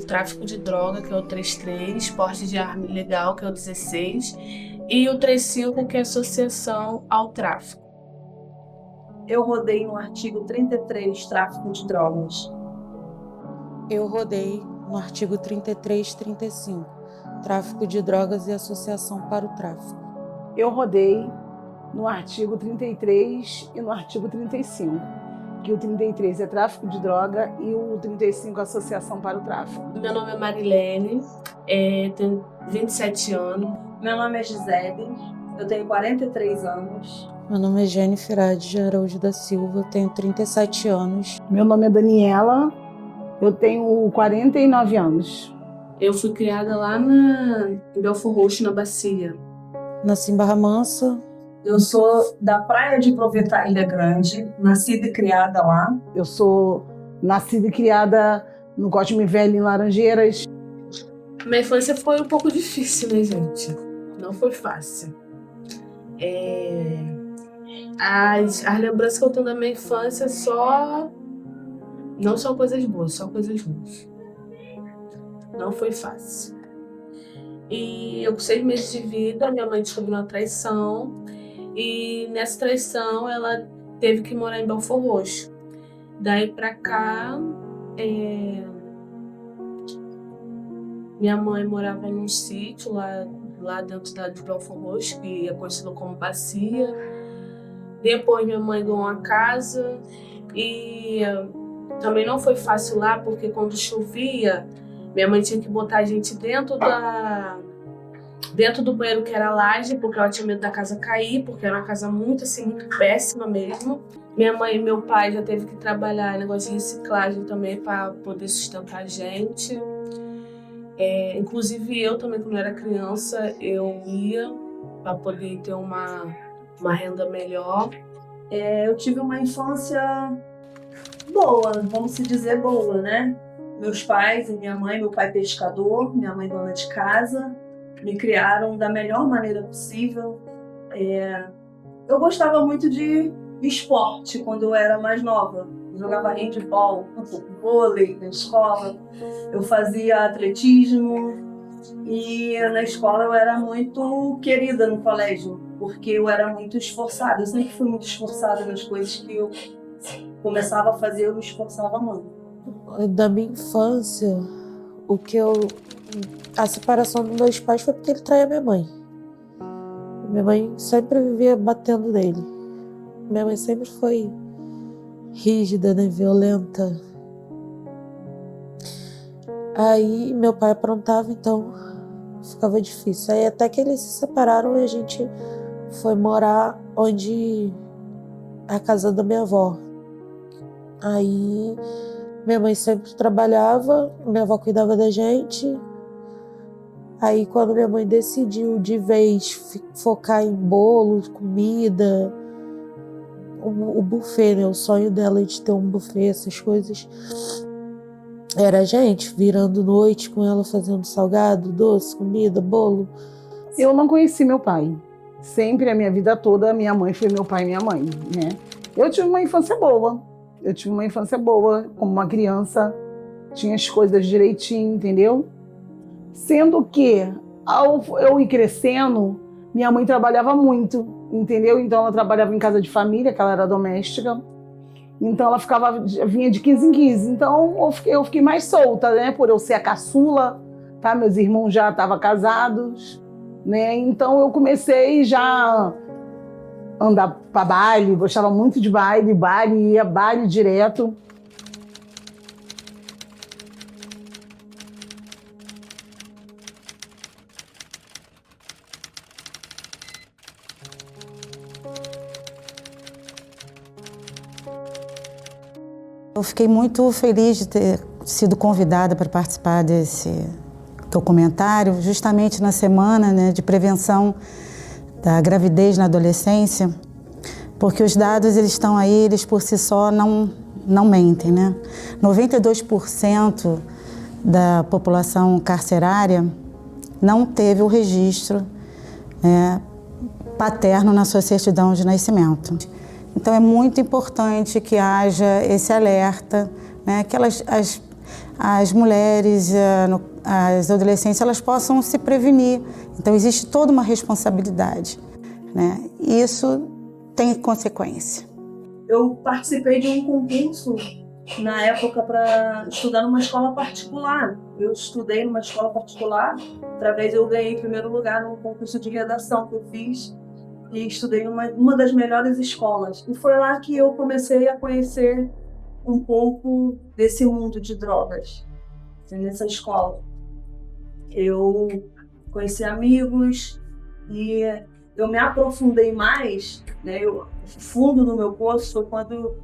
tráfico de droga, que é o 33, porte de arma ilegal, que é o 16, e o 35, que é associação ao tráfico. Eu rodei no artigo 33, tráfico de drogas. Eu rodei no artigo 33 e 35, tráfico de drogas e associação para o tráfico. Eu rodei no artigo 33 e no artigo 35, que o 33 é tráfico de droga e o 35 é associação para o tráfico. Meu nome é Marilene, tenho 27 anos. Meu nome é Gisele, eu tenho 43 anos. Meu nome é Jennifer Ade Araújo da Silva, tenho 37 anos. Meu nome é Daniela, eu tenho 49 anos. Eu fui criada lá em Belford Roxo, na Bacia. Nasci em Barra Mansa. Eu sou da Praia de Provetá, Ilha Grande, nascida e criada lá. Eu sou nascida e criada no Cosme Velho, em Laranjeiras. Minha infância foi um pouco difícil, né, gente? Não foi fácil. As lembranças que eu tenho da minha infância não são coisas boas, só coisas ruins. Não foi fácil. E eu, com 6 meses de vida, minha mãe descobriu uma traição. E nessa traição, ela teve que morar em Belford Roxo. Daí pra cá, minha mãe morava num sítio lá dentro de Belford Roxo, que é conhecido como Bacia. Depois minha mãe ganhou uma casa e também não foi fácil lá, porque quando chovia, minha mãe tinha que botar a gente dentro do banheiro, que era laje, porque ela tinha medo da casa cair, porque era uma casa muito péssima mesmo. Minha mãe e meu pai já teve que trabalhar em negócio de reciclagem também para poder sustentar a gente. Inclusive eu também, quando eu era criança, eu ia para poder ter uma renda melhor. Eu tive uma infância boa, vamos se dizer boa, né? Meus pais e minha mãe, meu pai pescador, minha mãe dona de casa, me criaram da melhor maneira possível. Eu gostava muito de esporte quando eu era mais nova. Eu jogava handball, vôlei na escola, eu fazia atletismo e na escola eu era muito querida no colégio, porque eu era muito esforçada. Eu sempre fui muito esforçada nas coisas que eu começava a fazer, eu me esforçava muito. Da minha infância, a separação dos meus pais foi porque ele traía minha mãe. Minha mãe sempre vivia batendo nele. Minha mãe sempre foi rígida, né, violenta. Aí meu pai aprontava, então ficava difícil. Aí até que eles se separaram e a gente foi morar a casa da minha avó. Aí minha mãe sempre trabalhava, minha avó cuidava da gente. Aí quando minha mãe decidiu de vez focar em bolos, comida, o buffet, né? O sonho dela de ter um buffet, essas coisas, era a gente virando noite com ela, fazendo salgado, doce, comida, bolo. Eu não conheci meu pai. Sempre, a minha vida toda, minha mãe foi meu pai e minha mãe, né? Eu tive uma infância boa. Como uma criança. Tinha as coisas direitinho, entendeu? Sendo que, ao eu ir crescendo, minha mãe trabalhava muito, entendeu? Então ela trabalhava em casa de família, que ela era doméstica. Então ela vinha de 15 em 15. Então eu fiquei mais solta, né? Por eu ser a caçula, tá? Meus irmãos já estavam casados, né? Então eu comecei já a andar para baile, gostava muito de ia baile direto. Eu fiquei muito feliz de ter sido convidada para participar desse documentário, justamente na semana, né, de prevenção da gravidez na adolescência, porque os dados eles estão aí, eles por si só não mentem, né? 92% da população carcerária não teve o registro, né, paterno na sua certidão de nascimento. Então é muito importante que haja esse alerta, né, que as mulheres, as adolescentes, elas possam se prevenir. Então, existe toda uma responsabilidade, né? E isso tem consequência. Eu participei de um concurso na época para estudar numa escola particular. Eu estudei numa escola particular, através eu ganhei primeiro lugar num concurso de redação que eu fiz e estudei em uma das melhores escolas. E foi lá que eu comecei a conhecer um pouco desse mundo de drogas, nessa escola. Eu conheci amigos e eu me aprofundei mais, né? O fundo do meu poço foi quando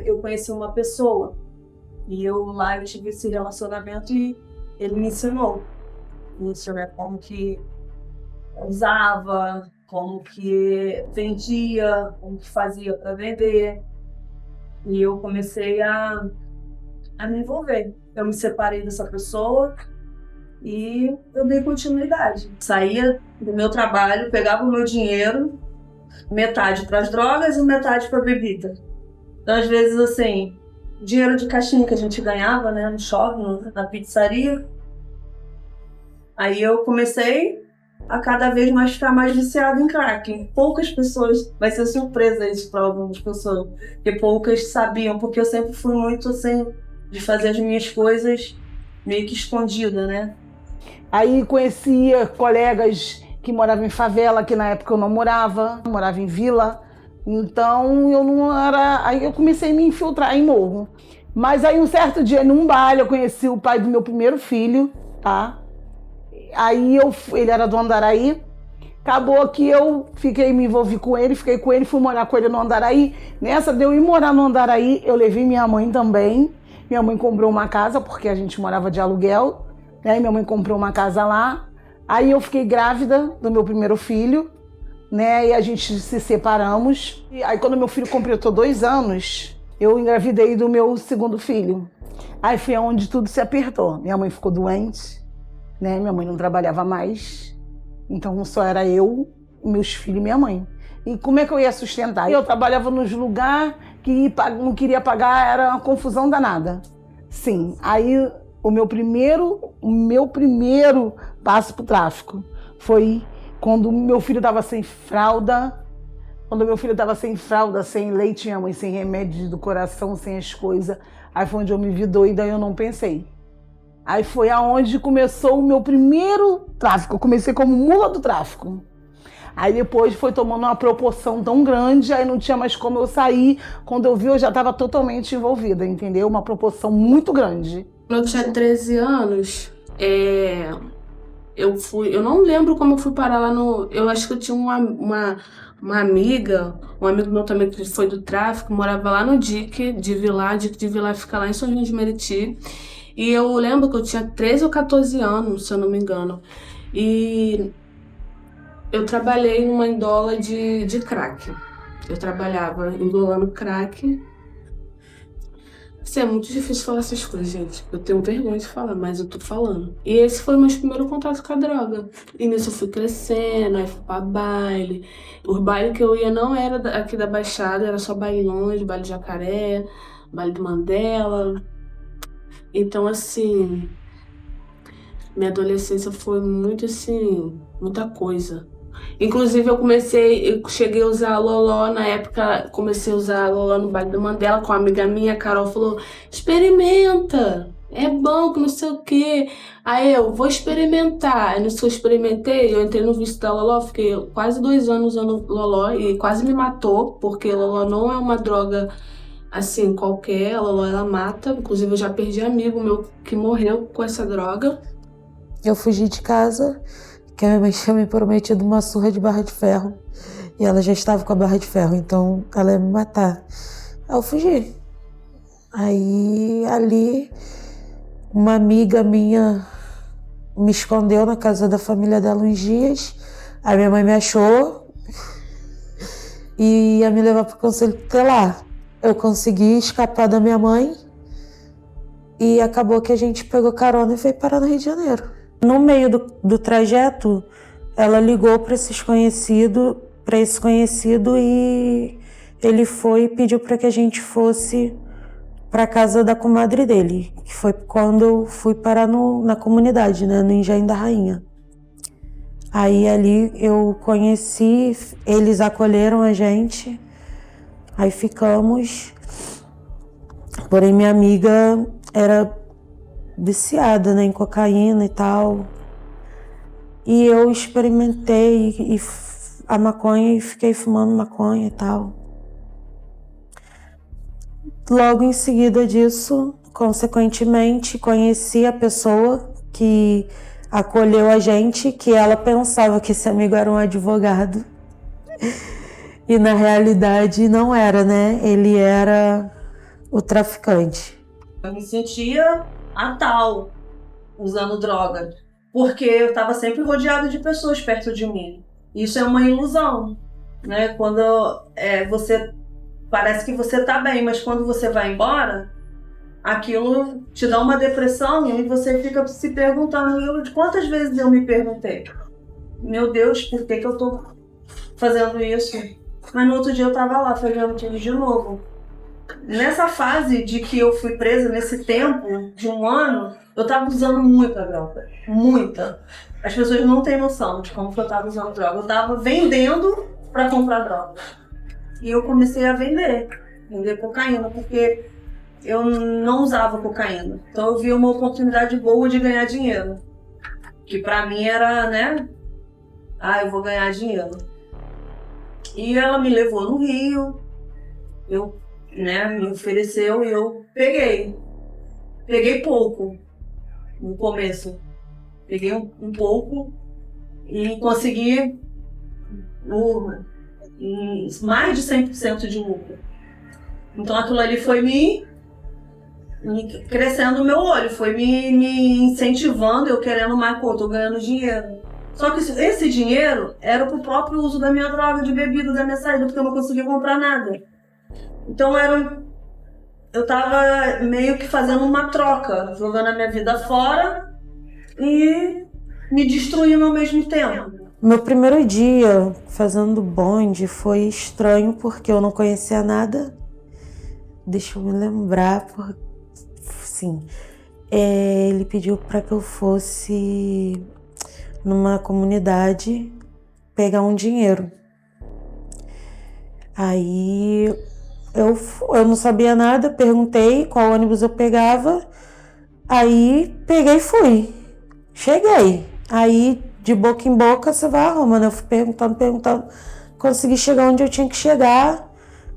eu conheci uma pessoa. E eu tive esse relacionamento e ele me ensinou isso, né? Como que usava, como que vendia, como que fazia para vender. E eu comecei a me envolver. Eu me separei dessa pessoa e eu dei continuidade. Saía do meu trabalho, pegava o meu dinheiro, metade para as drogas e metade para bebida. Então, às vezes, assim, dinheiro de caixinha que a gente ganhava, né, no shopping, na pizzaria. Aí eu comecei a cada vez mais ficar mais viciada em crack. Poucas pessoas, vai ser surpresa isso para algumas pessoas, porque poucas sabiam, porque eu sempre fui muito assim, de fazer as minhas coisas meio que escondida, né? Aí conhecia colegas que moravam em favela, que na época eu não morava em vila. Então eu não era. Aí eu comecei a me infiltrar em morro. Mas aí um certo dia, num baile, eu conheci o pai do meu primeiro filho, tá? Aí ele era do Andaraí. Acabou que eu me envolvi com ele, fiquei com ele, fui morar com ele no Andaraí. Nessa de eu ir morar no Andaraí, eu levei minha mãe também. Minha mãe comprou uma casa, porque a gente morava de aluguel, né? Minha mãe comprou uma casa lá. Aí eu fiquei grávida do meu primeiro filho, né? E a gente se separamos. E aí quando meu filho completou 2 anos, eu engravidei do meu segundo filho. Aí foi onde tudo se apertou. Minha mãe ficou doente, né? Minha mãe não trabalhava mais. Então só era eu, meus filhos e minha mãe. E como é que eu ia sustentar? Eu trabalhava nos lugares que não queria pagar, era uma confusão danada. Sim, aí o meu primeiro passo pro tráfico foi quando meu filho estava sem fralda. Quando meu filho estava sem fralda, sem leite, minha mãe sem remédio do coração, sem as coisas. Aí foi onde eu me vi doida e eu não pensei. Aí foi aonde começou o meu primeiro tráfico. Eu comecei como mula do tráfico. Aí depois foi tomando uma proporção tão grande, aí não tinha mais como eu sair. Quando eu vi, eu já estava totalmente envolvida, entendeu? Uma proporção muito grande. Quando eu tinha 13 anos, eu não lembro como eu fui parar lá no... Eu acho que eu tinha uma amiga, um amigo meu também que foi do tráfico, morava lá no Dique de Vilar fica lá em São João de Meriti. E eu lembro que eu tinha 13 ou 14 anos, se eu não me engano. E eu trabalhei numa endola de crack. Eu trabalhava endolando crack. Isso é muito difícil falar essas coisas, gente. Eu tenho vergonha de falar, mas eu tô falando. E esse foi o meu primeiro contato com a droga. E nisso eu fui crescendo, aí fui pra baile. Os bailes que eu ia não era aqui da Baixada, era só bailões, baile de Jacaré, baile do Mandela. Então, assim, minha adolescência foi muito, assim, muita coisa. Inclusive, eu cheguei a usar loló na época, comecei a usar loló no baile do Mandela com uma amiga minha, a Carol falou, experimenta, é bom, que não sei o quê. Aí eu, vou experimentar. Aí nisso que eu experimentei, eu entrei no vício da loló, fiquei quase 2 anos usando loló e quase me matou, porque loló não é uma droga assim, qualquer, a loló ela mata. Inclusive, eu já perdi amigo meu que morreu com essa droga. Eu fugi de casa, que a minha mãe tinha me prometido uma surra de barra de ferro. E ela já estava com a barra de ferro, então ela ia me matar. Aí eu fugi. Aí, ali, uma amiga minha me escondeu na casa da família dela uns dias. Aí minha mãe me achou e ia me levar para o conselho tutelar. Eu consegui escapar da minha mãe e acabou que a gente pegou carona e foi parar no Rio de Janeiro. No meio do trajeto, ela ligou para esse conhecido e ele foi e pediu para que a gente fosse para casa da comadre dele, que foi quando eu fui parar na comunidade, né, no Engenho da Rainha. Aí ali eu conheci, eles acolheram a gente, aí ficamos. Porém, minha amiga era viciada, né, em cocaína e tal. E eu experimentei a maconha e fiquei fumando maconha e tal. Logo em seguida disso, consequentemente, conheci a pessoa que acolheu a gente, que ela pensava que esse amigo era um advogado. E na realidade não era, né? Ele era o traficante. Eu me sentia a tal, usando droga, porque eu estava sempre rodeada de pessoas perto de mim. Isso é uma ilusão, né? Quando você parece que você está bem, mas quando você vai embora, aquilo te dá uma depressão e você fica se perguntando. Quantas vezes eu me perguntei, meu Deus, por que eu estou fazendo isso? Mas no outro dia eu estava lá fazendo tudo de novo. Nessa fase de que eu fui presa, nesse tempo de 1 ano, eu estava usando muita droga. Muita. As pessoas não têm noção de como que eu estava usando droga. Eu estava vendendo para comprar droga. E eu comecei a vender cocaína, porque eu não usava cocaína. Então eu vi uma oportunidade boa de ganhar dinheiro. Que pra mim era, né? Eu vou ganhar dinheiro. E ela me levou no Rio. Me ofereceu e eu peguei. Peguei pouco no começo. Peguei um pouco e consegui mais de 100% de lucro. Então aquilo ali foi me crescendo o meu olho, foi me incentivando, eu querendo mais, tô ganhando dinheiro. Só que esse dinheiro era pro próprio uso da minha droga, de bebida, da minha saída, porque eu não conseguia comprar nada. Então eu tava meio que fazendo uma troca, jogando a minha vida fora e me destruindo ao mesmo tempo. Meu primeiro dia fazendo bonde foi estranho porque eu não conhecia nada. Deixa eu me lembrar, sim. Ele pediu para que eu fosse numa comunidade pegar um dinheiro. Aí eu não sabia nada, perguntei qual ônibus eu pegava. Aí peguei e fui. Cheguei. Aí de boca em boca você vai a Roma, né? Eu fui perguntando. Consegui chegar onde eu tinha que chegar.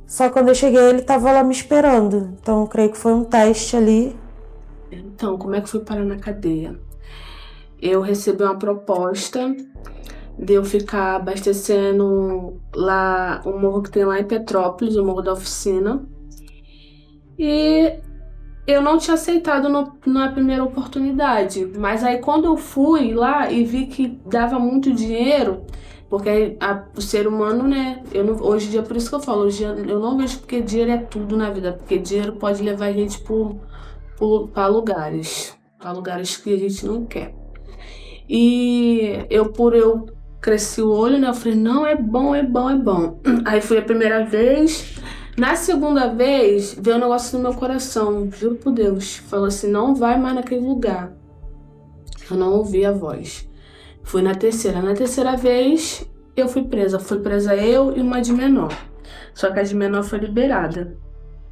Só quando eu cheguei ele tava lá me esperando. Então eu creio que foi um teste ali. Então, como é que fui parar na cadeia? Eu recebi uma proposta de eu ficar abastecendo lá um morro que tem lá em Petrópolis, o Morro da Oficina. E eu não tinha aceitado na primeira oportunidade. Mas aí quando eu fui lá e vi que dava muito dinheiro, porque o ser humano, né, hoje em dia, por isso que eu falo, hoje eu não vejo porque dinheiro é tudo na vida, porque dinheiro pode levar a gente para lugares que a gente não quer. E eu cresci o olho, né, eu falei, não, é bom. Aí foi a primeira vez. Na segunda vez, veio um negócio no meu coração, juro por Deus. Falou assim, não vai mais naquele lugar. Eu não ouvi a voz. Fui na terceira. Na terceira vez, eu fui presa. Fui presa eu e uma de menor. Só que a de menor foi liberada.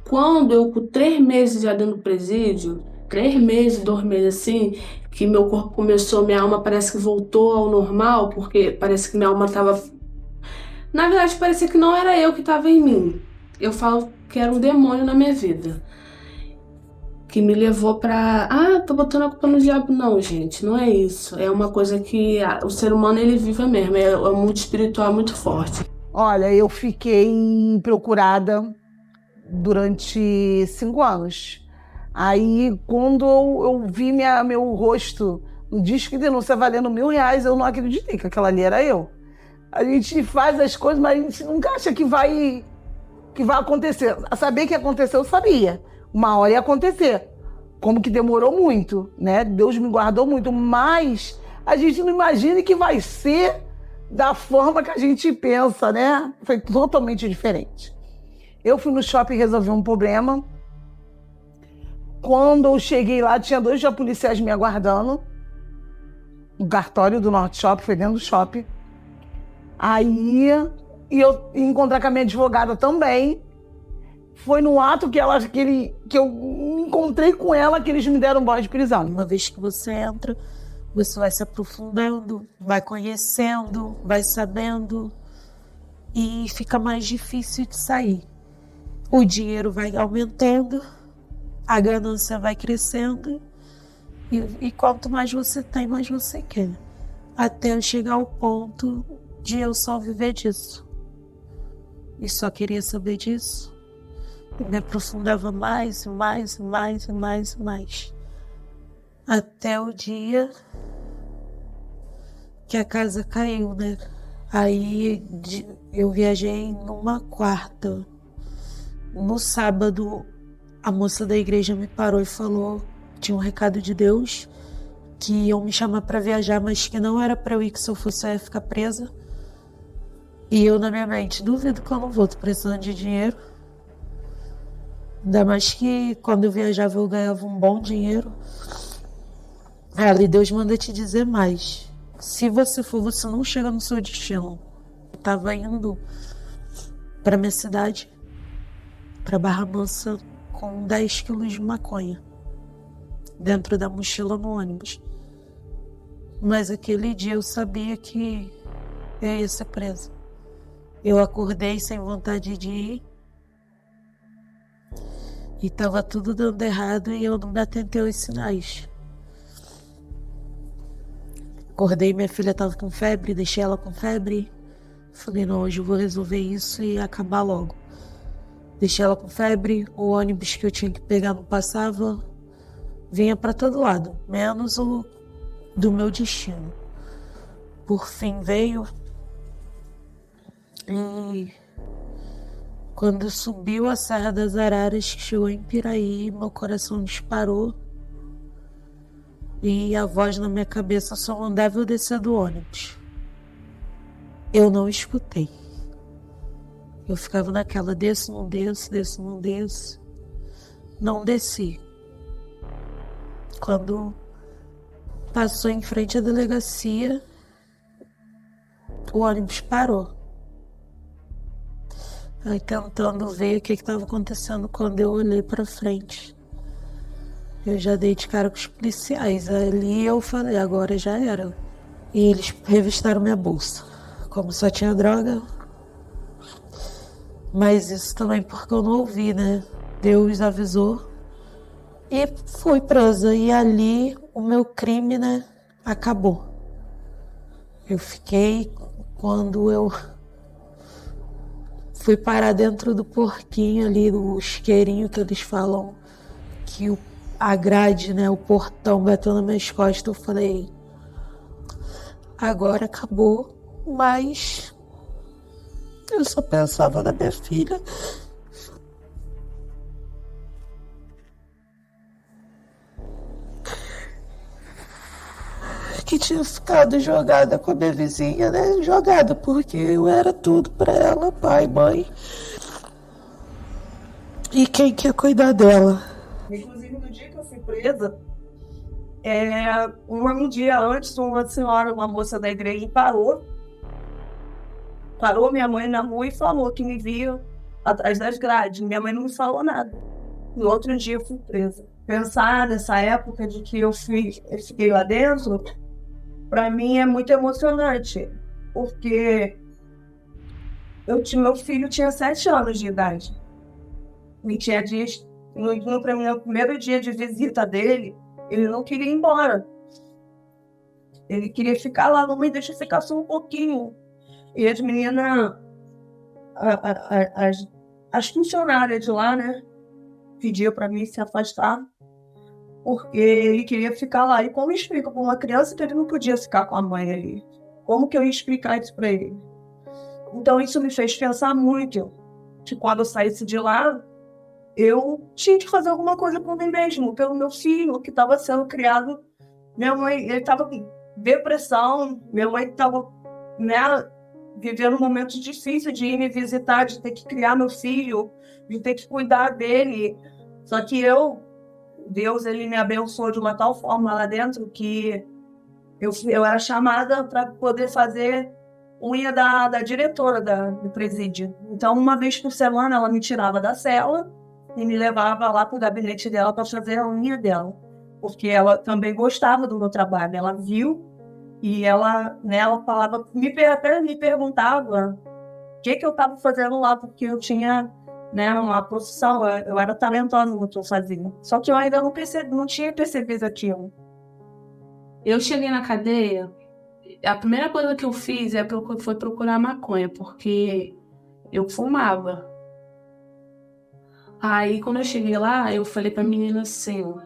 Quando eu, com 3 meses já dentro do presídio, 3 meses, 2 meses assim, que meu corpo começou, minha alma parece que voltou ao normal, porque parece que minha alma estava... Na verdade, parecia que não era eu que estava em mim. Eu falo que era um demônio na minha vida. Que me levou pra... tô botando a culpa no diabo. Não, gente, não é isso. É uma coisa que o ser humano, ele vive mesmo. É um mundo espiritual muito forte. Olha, eu fiquei procurada durante 5 anos. Aí, quando eu vi meu rosto no disco de denúncia valendo R$1.000, eu não acreditei que aquela ali era eu. A gente faz as coisas, mas a gente nunca acha que vai acontecer. A saber que aconteceu, eu sabia. Uma hora ia acontecer. Como que demorou muito, né? Deus me guardou muito, mas a gente não imagina que vai ser da forma que a gente pensa, né? Foi totalmente diferente. Eu fui no shopping resolver um problema Quando eu cheguei lá, tinha 2 policiais me aguardando. No cartório do Norte Shopping, foi dentro do shopping. Aí, e eu ia encontrar com a minha advogada também. Foi no ato que eu encontrei com ela que eles me deram voz de prisão. Uma vez que você entra, você vai se aprofundando, vai conhecendo, vai sabendo e fica mais difícil de sair. O dinheiro vai aumentando, a ganância vai crescendo e quanto mais você tem, mais você quer. Até eu chegar ao ponto de eu só viver disso. E só queria saber disso. E me aprofundava mais, mais, mais, mais, mais. Até o dia que a casa caiu, né? Aí eu viajei numa quarta. No sábado, a moça da igreja me parou e falou, tinha um recado de Deus, que iam me chamar para viajar, mas que não era para eu ir, que se eu fosse eu ia ficar presa. E eu, na minha mente, duvido que eu não vou, tô precisando de dinheiro. Ainda mais que quando eu viajava eu ganhava um bom dinheiro. Ali Deus manda te dizer mais. Se você for, você não chega no seu destino. Eu tava indo pra minha cidade, pra Barra Mansa, com 10 quilos de maconha dentro da mochila no ônibus. Mas aquele dia eu sabia que eu ia ser presa. Eu acordei sem vontade de ir. E tava tudo dando errado e eu não me atentei aos sinais. Acordei, minha filha tava com febre, deixei ela com febre. Falei, não, hoje eu vou resolver isso e acabar logo. Deixei ela com febre, o ônibus que eu tinha que pegar não passava. Vinha pra todo lado, menos o do meu destino. Por fim veio. E quando subiu a Serra das Araras, que chegou em Piraí, meu coração disparou. E a voz na minha cabeça só mandava eu descer do ônibus. Eu não escutei. Eu ficava naquela, desço, não desço, desço, não desço. Não desci. Quando passou em frente à delegacia, o ônibus parou. Aí tentando ver o que estava acontecendo, quando eu olhei para frente, eu já dei de cara com os policiais. Ali eu falei, agora já era. E eles revistaram minha bolsa. Como só tinha droga. Mas isso também porque eu não ouvi, né? Deus avisou. E fui presa. E ali o meu crime, né, acabou. Eu fiquei, quando eu fui parar dentro do porquinho ali, do isqueirinho que eles falam, que a grade, né, o portão bateu nas minhas costas, eu falei, agora acabou, mas eu só pensava na minha filha. Que tinha ficado jogada com a minha vizinha, né? Jogada porque eu era tudo pra ela, pai, mãe. E quem quer cuidar dela? Inclusive, no dia que eu fui presa, um dia antes, uma senhora, uma moça da igreja, parou minha mãe na rua e falou que me via atrás das grades. Minha mãe não me falou nada. No outro dia eu fui presa. Pensar nessa época de que eu fiquei lá dentro, para mim é muito emocionante, porque meu filho tinha 7 anos de idade. E tinha dias, no primeiro dia de visita dele, ele não queria ir embora. Ele queria ficar lá, não me deixa ficar só um pouquinho. E as meninas, as funcionárias de lá, né, pediam para mim se afastar, porque ele queria ficar lá. E como eu explico para uma criança que ele não podia ficar com a mãe ali? Como que eu ia explicar isso para ele? Então isso me fez pensar muito, que quando eu saísse de lá, eu tinha que fazer alguma coisa por mim mesmo, pelo meu filho, que estava sendo criado. Minha mãe, ele estava com depressão, minha mãe estava, né, vivendo momentos difíceis de ir me visitar, de ter que criar meu filho, de ter que cuidar dele. Só que eu Deus, ele me abençoou de uma tal forma lá dentro que eu era chamada para poder fazer unha da diretora do presídio. Então, uma vez por semana, ela me tirava da cela e me levava lá para o gabinete dela para fazer a unha dela. Porque ela também gostava do meu trabalho. Ela viu e ela falava, até me perguntava o que eu estava fazendo lá, porque eu tinha, né, uma profissão, eu era talentosa no que eu fazia. Só que eu ainda não tinha percebido aquilo. Eu cheguei na cadeia, a primeira coisa que eu fiz foi procurar maconha, porque eu fumava. Aí, quando eu cheguei lá, eu falei pra menina assim, o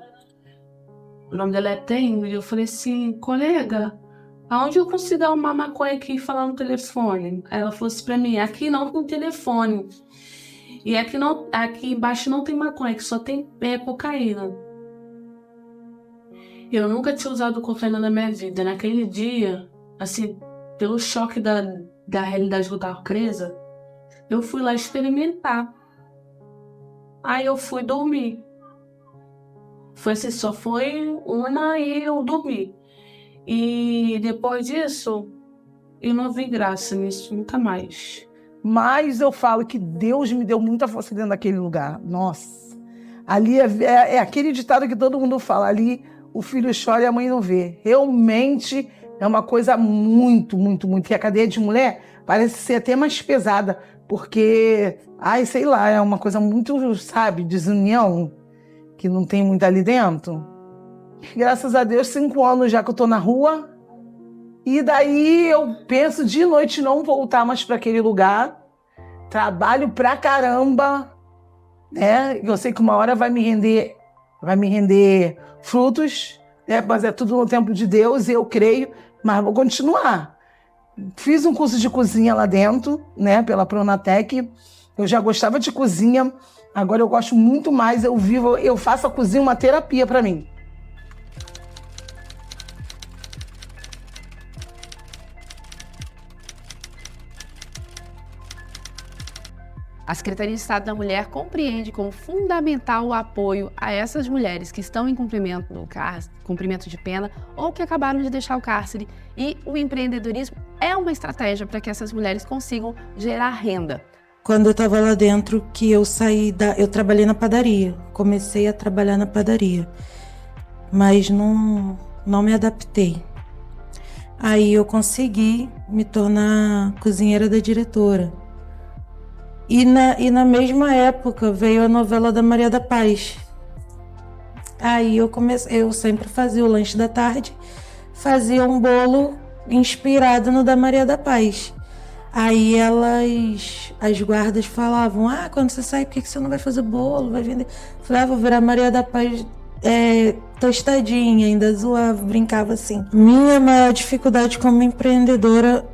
nome dela é Tênis, eu falei assim, colega, aonde eu consigo arrumar maconha aqui e falar no telefone? Aí ela falou assim pra mim, aqui não tem telefone. E aqui embaixo não tem maconha, que só tem cocaína. Eu nunca tinha usado cocaína na minha vida. Naquele dia, assim, pelo choque da realidade que eu tava presa, eu fui lá experimentar. Aí eu fui dormir. Foi assim, só foi uma e eu dormi. E depois disso, eu não vi graça nisso, nunca mais. Mas eu falo que Deus me deu muita força dentro daquele lugar. Nossa. Ali é aquele ditado que todo mundo fala. Ali o filho chora e a mãe não vê. Realmente é uma coisa muito, muito, muito. E a cadeia de mulher parece ser até mais pesada. Porque, sei lá, é uma coisa muito, sabe, desunião, que não tem muito ali dentro. Graças a Deus, 5 anos já que eu tô na rua. E daí eu penso de noite não voltar mais para aquele lugar. Trabalho pra caramba, né? Eu sei que uma hora vai me render frutos, né? Mas é tudo no tempo de Deus e eu creio, mas vou continuar. Fiz um curso de cozinha lá dentro, né? Pela Pronatec. Eu já gostava de cozinha, agora eu gosto muito mais. Eu faço a cozinha uma terapia para mim. A Secretaria de Estado da Mulher compreende como fundamental o apoio a essas mulheres que estão em cumprimento de pena ou que acabaram de deixar o cárcere, e o empreendedorismo é uma estratégia para que essas mulheres consigam gerar renda. Quando eu estava lá dentro, que eu saí eu trabalhei na padaria, comecei a trabalhar na padaria, mas não me adaptei. Aí eu consegui me tornar cozinheira da diretora. E na mesma época veio a novela da Maria da Paz. Aí eu sempre fazia o lanche da tarde, fazia um bolo inspirado no da Maria da Paz. Aí as guardas falavam, quando você sair, por que você não vai fazer bolo, vai vender? Eu falei, vou virar Maria da Paz tostadinha, ainda zoava, brincava assim. Minha maior dificuldade como empreendedora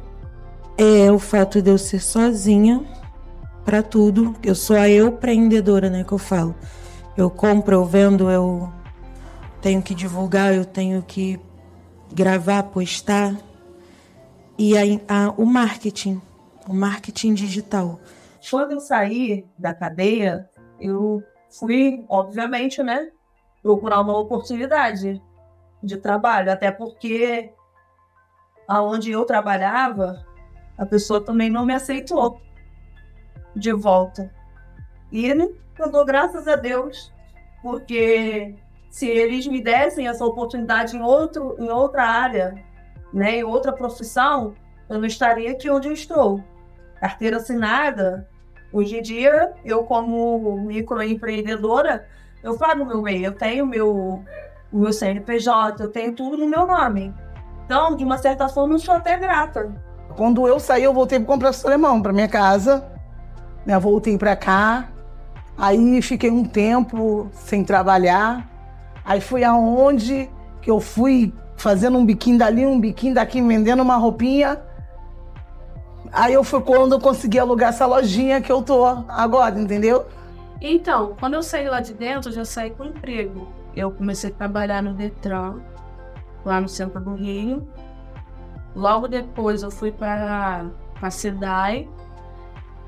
é o fato de eu ser sozinha para tudo. Eu sou a empreendedora, né, que eu falo. Eu compro, eu vendo, eu tenho que divulgar, eu tenho que gravar, postar. E o marketing digital. Quando eu saí da cadeia, eu fui, obviamente, né, procurar uma oportunidade de trabalho, até porque aonde eu trabalhava, a pessoa também não me aceitou de volta. E eu dou graças a Deus, porque se eles me dessem essa oportunidade em outra área, né, em outra profissão, eu não estaria aqui onde eu estou. Carteira assinada, hoje em dia, eu como microempreendedora, eu pago o meu MEI, eu tenho o meu CNPJ, eu tenho tudo no meu nome. Então, de uma certa forma, eu sou até grata. Quando eu saí, eu voltei para o Complexo Alemão, para minha casa. Né, voltei para cá, aí fiquei um tempo sem trabalhar, aí foi aonde que eu fui fazendo um biquinho dali, um biquinho daqui, vendendo uma roupinha. Aí foi quando eu consegui alugar essa lojinha que eu tô agora, entendeu? Então, quando eu saí lá de dentro, eu já saí com emprego. Eu comecei a trabalhar no Detran, lá no centro do Rio. Logo depois eu fui para a SEDAI,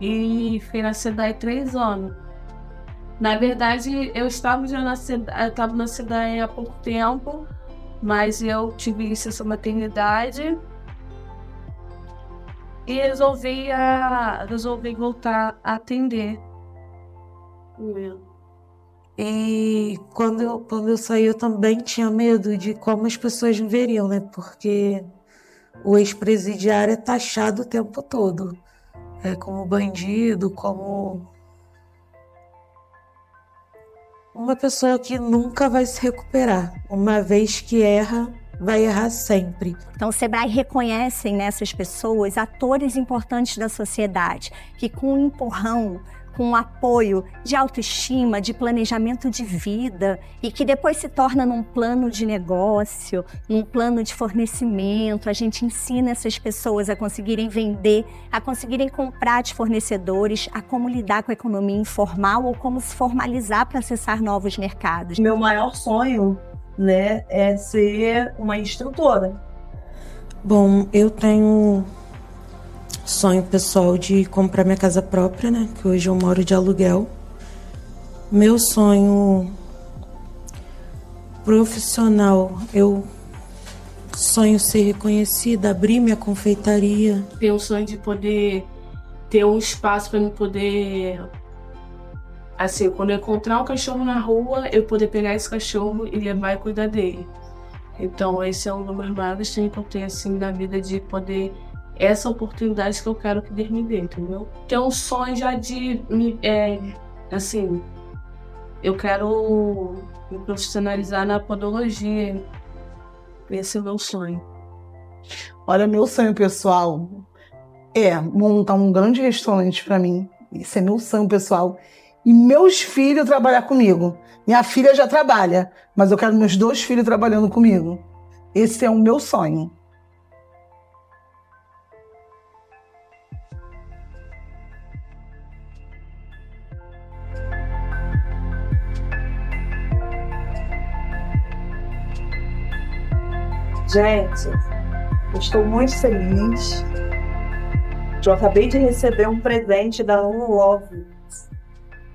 e fiquei na SEDAI 3 anos. Na verdade, eu estava já na cidade há pouco tempo, mas eu tive licença maternidade e resolvi voltar a atender. E quando eu saí, eu também tinha medo de como as pessoas me veriam, né? Porque o ex-presidiário é taxado o tempo todo. Como bandido, como uma pessoa que nunca vai se recuperar. Uma vez que erra, vai errar sempre. Então, o Sebrae reconhece nessas pessoas atores importantes da sociedade, que com um empurrão, com um apoio de autoestima, de planejamento de vida, e que depois se torna num plano de negócio, num plano de fornecimento. A gente ensina essas pessoas a conseguirem vender, a conseguirem comprar de fornecedores, a como lidar com a economia informal ou como se formalizar para acessar novos mercados. Meu maior sonho, né, é ser uma instrutora. Bom, eu tenho sonho pessoal de comprar minha casa própria, né? Que hoje eu moro de aluguel. Meu sonho profissional, eu sonho ser reconhecida, abrir minha confeitaria. Tenho o sonho de poder ter um espaço para me poder, assim, quando eu encontrar um cachorro na rua, eu poder pegar esse cachorro e levar e cuidar dele. Então, esse é um dos maiores sonhos que eu tenho, assim, na vida, de poder, essa oportunidade que eu quero que Deus me dê, entendeu? Tenho um sonho já de, assim, eu quero me profissionalizar na podologia. Esse é o meu sonho. Olha, meu sonho pessoal é montar um grande restaurante para mim. Esse é meu sonho pessoal. E meus filhos trabalhar comigo. Minha filha já trabalha, mas eu quero meus 2 filhos trabalhando comigo. Esse é o meu sonho. Gente, eu estou muito feliz. Eu acabei de receber um presente da Ano Love.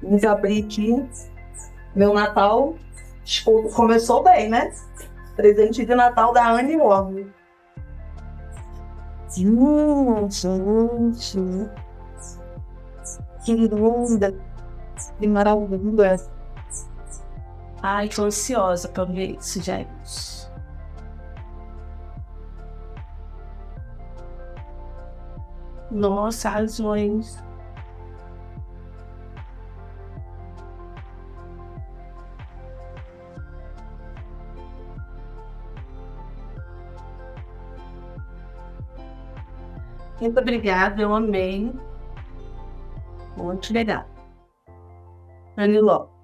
Vamos abrir aqui. Meu Natal começou bem, né? Presente de Natal da Anne Love. Que linda. Que maravilha. Ai, tô ansiosa pra ver isso, gente. Nossa, razões. Muito obrigada, eu amei. Muito legal. Anne Love.